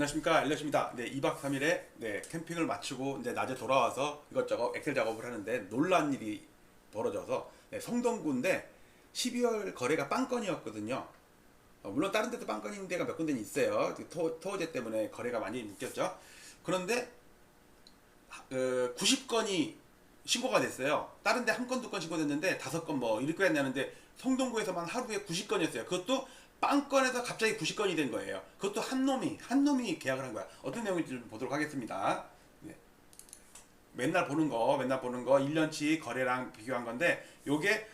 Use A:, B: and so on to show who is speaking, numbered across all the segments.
A: 안녕하십니까, 엘리엇입니다. 네, 2박 3일에 캠핑을 마치고 이제 낮에 돌아와서 이것저것 엑셀 작업을 하는데 놀란 일이 벌어져서 성동구인데 12월 거래가 빵건이었거든요. 물론 다른 데도 빵건인 데가 몇 군데는 있어요. 토어제 때문에 거래가 많이 묶였죠. 그런데 90건이 신고가 됐어요. 다른 데 한 건, 두 건 신고됐는데 5건 뭐 이렇게 했냐는데 성동구에서만 하루에 90건이었어요. 그것도 빵건에서 갑자기 90건이 된 거예요. 그것도 한 놈이 계약을 한 거야. 어떤 내용인지 좀 보도록 하겠습니다. 네. 맨날 보는 거 1년치 거래랑 비교한 건데 요게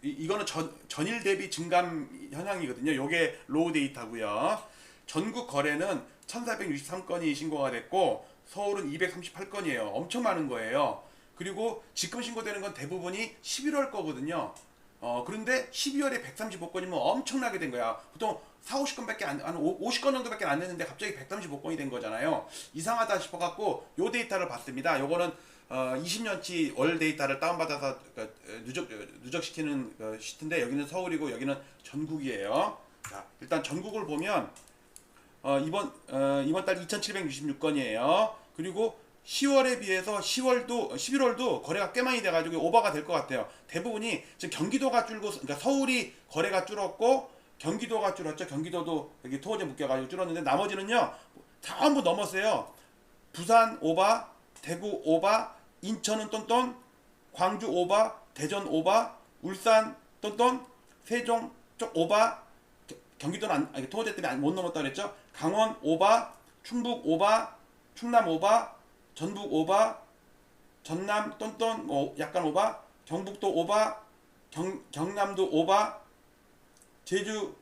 A: 이거는 전일 대비 증감 현황이거든요. 요게 로우 데이터고요. 전국 거래는 1463건이 신고가 됐고 서울은 238건이에요. 엄청 많은 거예요. 그리고 지금 신고되는 건 대부분이 11월 거거든요. 그런데 12월에 135건이면 엄청나게 된 거야. 보통 4, 50건밖에 한 50건 정도밖에 안 됐는데 갑자기 135건이 된 거잖아요. 이상하다 싶어갖고 요 데이터를 봤습니다. 요거는 20년치 월 데이터를 다운받아서 누적시키는 시트인데 여기는 서울이고 여기는 전국이에요. 자, 일단 전국을 보면 이번 달 2,766건이에요. 그리고 10월에 비해서 11월도 거래가 꽤 많이 돼가지고 오버가 될 것 같아요. 대부분이 지금 경기도가 줄고, 그러니까 서울이 거래가 줄었고 경기도가 줄었죠. 경기도도 여기 토어제 묶여가지고 줄었는데 나머지는요 전부 넘었어요. 부산 오바, 대구 오바, 인천은 똔똔, 광주 오바, 대전 오바, 울산 똔똔, 세종 쪽 오바, 경기도는 토어제 때문에 못 넘었다 그랬죠. 강원 오바, 충북 오바, 충남 오바, 전북 오바, 전남 똔똔 뭐 약간 오바, 경북도 오바, 경남도 오바, 제주는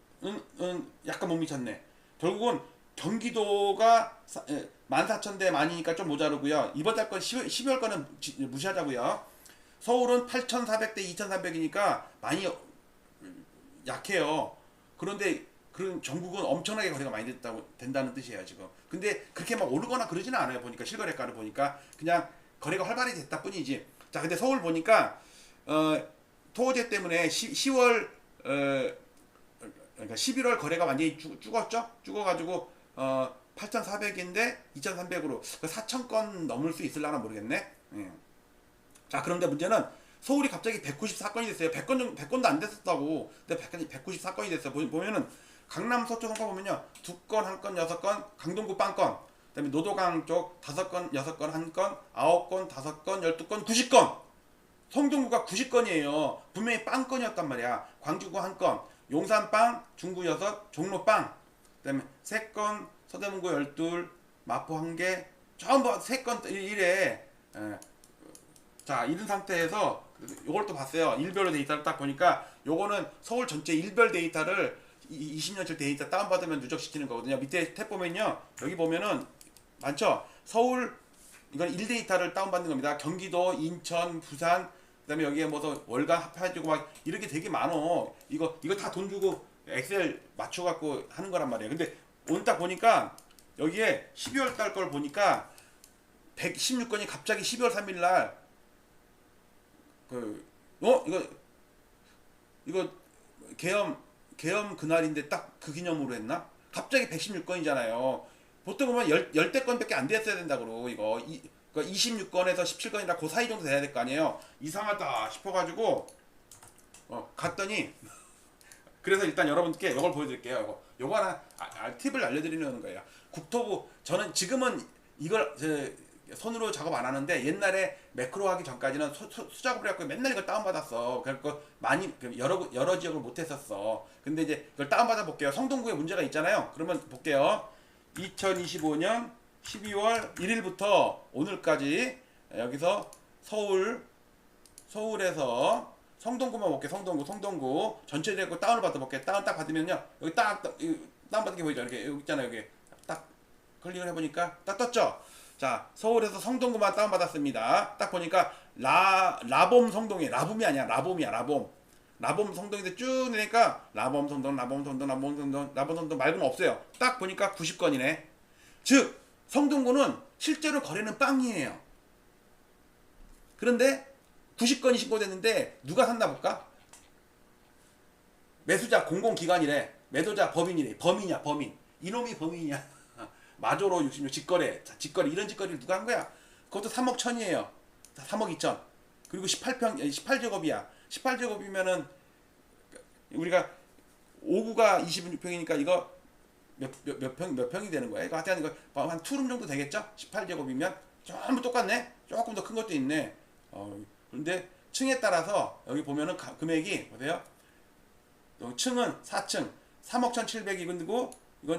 A: 약간 못 미쳤네. 결국은 경기도가 14,000대 많으니까 좀 모자르고요. 이번 달 건 12월 거는 무시하자고요. 서울은 8,400대 2,300이니까 많이 약해요. 그런데 그런 전국은 엄청나게 거래가 많이 된다는 뜻이에요 지금. 근데 그렇게 막 오르거나 그러지는 않아요. 보니까 실거래가를 보니까 그냥 거래가 활발히 됐다 뿐이지. 자, 근데 서울 보니까 토어제 때문에 10월 그러니까 11월 거래가 완전히 죽었죠. 죽어가지고 8,400인데 2,300으로 4,000건 넘을 수 있을라나 모르겠네. 예. 자, 그런데 문제는 서울이 갑자기 194건이 됐어요. 100건도 안 됐었다고. 근데 194건이 됐어요. 보면은 강남 서초 성과 보면요. 2건, 1건, 6건, 강동구 빵건. 그 다음에 노도강 쪽 5건, 6건, 1건, 9건, 5건, 12건, 90건. 성동구가 90건이에요. 분명히 빵건이었단 말이야. 광주구 1건, 용산빵, 중구 6, 종로빵. 그 다음에 3건, 서대문구 12, 마포 1개, 전부 3건 이래. 자, 이런 상태에서 요걸 또 봤어요. 일별로 데이터를 딱 보니까 요거는 서울 전체 일별 데이터를 20년치 데이터 다운받으면 누적시키는 거거든요. 밑에 탭 보면요. 여기 보면은 많죠? 서울 이건 1데이터를 다운받는 겁니다. 경기도, 인천, 부산 그다음에 여기에 뭐 월간 합해가지고 막 이렇게 되게 많어. 이거 다 돈 주고 엑셀 맞춰갖고 하는 거란 말이에요. 근데 오늘 딱 보니까 여기에 12월 달 걸 보니까 116건이 갑자기 12월 3일 날 이거 계엄 그날인데 딱 그 기념으로 했나? 갑자기 116건이잖아요. 보통 보면 10대 건밖에 안 됐어야 된다고 이거 26건에서 17건이라 그 사이 정도 돼야 될 거 아니에요. 이상하다 싶어가지고 갔더니 그래서 일단 여러분께 이걸 보여드릴게요. 요거 하나 팁을 알려드리는 거예요. 국토부 저는 지금은 이걸 손으로 작업 안 하는데 옛날에 매크로 하기 전까지는 수작업을 해갖고 맨날 이걸 다운받았어. 그래갖고 많이 여러 지역을 못했었어. 근데 이제 이걸 다운받아 볼게요. 성동구에 문제가 있잖아요. 그러면 볼게요. 2025년 12월 1일부터 오늘까지 여기서 서울에서 성동구만 볼게요. 성동구 전체적으로 다운을 받아볼게요. 다운 딱 받으면요. 여기 딱 다운받은 게 보이죠? 이렇게 여기 있잖아요. 여기 딱 클릭을 해보니까 딱 떴죠? 자, 서울에서 성동구만 다운받았습니다. 딱 보니까 라봄 성동이 라봄이 아니야. 라봄이야. 라봄 성동인데 쭉 내니까 라봄 성동 말고는 없어요. 딱 보니까 90건이네. 즉 성동구는 실제로 거래는 빵이에요. 그런데 90건이 신고됐는데 누가 샀나 볼까? 매수자 공공기관이래. 매도자 법인이래. 범인. 이놈이 범인이야. 마조로 66 직거래. 자, 직거래 이런 직거래를 누가 한 거야? 그것도 3억 1천이에요. 3억 2천. 그리고 18제곱이야. 18제곱이면은 우리가 5구가 26평이니까 이거 몇 평이 되는 거야? 이거 하여튼 이거 한 투룸 정도 되겠죠? 18제곱이면 전부 똑같네. 조금 더 큰 것도 있네. 그런데 층에 따라서 여기 보면은 금액이 보세요. 층은 4층 3억 1,700이고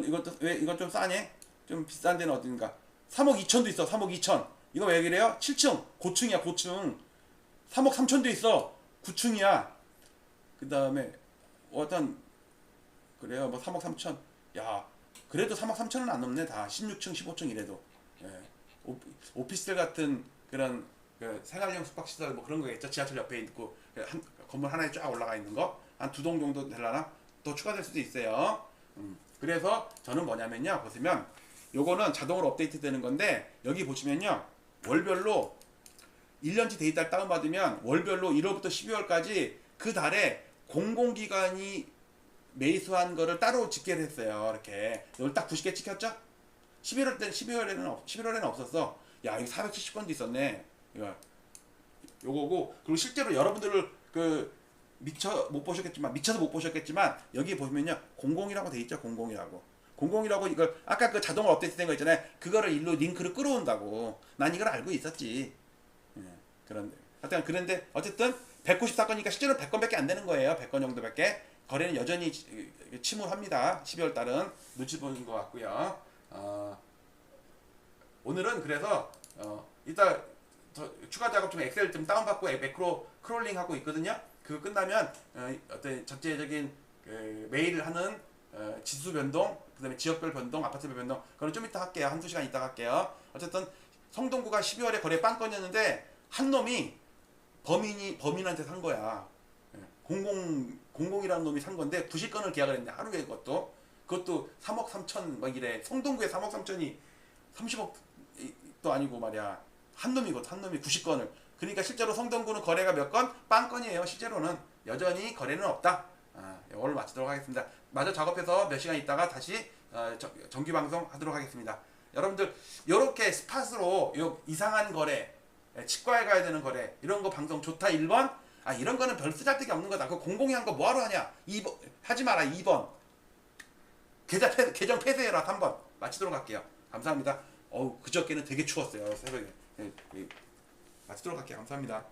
A: 이것도 왜 이건 좀 싸네? 좀 비싼 데는 어딘가? 3억 2천도 있어. 3억 2천. 이거 왜 그래요? 7층 고층이야 고층. 3억 3천도 있어. 9층이야. 그 다음에 어떤 그래요 뭐 3억 3천. 야 그래도 3억 3천은 안 넘네 다. 16층 15층 이래도. 예. 오피스텔 같은 그런 그 생활용 숙박시설 뭐 그런 거겠죠. 지하철 옆에 있고 건물 하나에 쫙 올라가 있는 거 한 두 동 정도 되려나? 더 추가될 수도 있어요. 그래서 저는 뭐냐면요 보시면 요거는 자동으로 업데이트 되는 건데 여기 보시면요 월별로 1년치 데이터를 다운받으면 월별로 1월부터 12월까지 그 달에 공공기관이 매수한 거를 따로 집계를 했어요. 이렇게 이걸 딱 90개 찍혔죠? 11월에는 없었어. 야 이거 470건도 있었네. 이거 요거고 그리고 실제로 여러분들을 미쳐서 못 보셨겠지만 여기 보시면요 공공이라고 돼 있죠. 공공이라고 이걸 아까 그 자동으로 업데이트 된 거 있잖아요. 그거를 일로 링크를 끌어온다고. 난 이걸 알고 있었지. 그런데 하여튼 그런데 어쨌든 194건이니까 실제로 100건밖에 안 되는 거예요. 100건 정도밖에. 거래는 여전히 침울합니다. 12월 달은 눈치 보는 것 같고요. 오늘은 그래서 이따 추가 작업 중 엑셀 좀 다운받고 매크로 크롤링 하고 있거든요. 그거 끝나면 어떤 전체적인 메일을 하는 지수 변동, 그다음에 지역별 변동, 아파트별 변동 그건 좀 이따 할게요. 한두 시간 이따 할게요. 어쨌든 성동구가 12월에 거래 빵건이었는데 한 놈이 범인한테 산 거야. 공공이라는 놈이 산 건데 90건을 계약을 했는데 하루에 그것도 3억 3천 막 이래. 성동구에 3억 3천이 30억도 아니고 말이야. 한 놈이 90건을. 그러니까 실제로 성동구는 거래가 몇 건? 빵건이에요. 실제로는 여전히 거래는 없다. 이걸로 마치도록 하겠습니다. 마저 작업해서 몇 시간 있다가 다시 정규 방송 하도록 하겠습니다. 여러분들 요렇게 스팟으로 이상한 거래, 치과에 가야 되는 거래 이런 거 방송 좋다 1번. 이런 거는 별 쓰잘데기 없는 거다. 그 공공이 한 거 뭐하러 하냐? 2번 하지 마라. 2번 계정 폐쇄해라. 3번 마치도록 할게요. 감사합니다. 그저께는 되게 추웠어요. 새벽에. 마치도록 할게요. 감사합니다.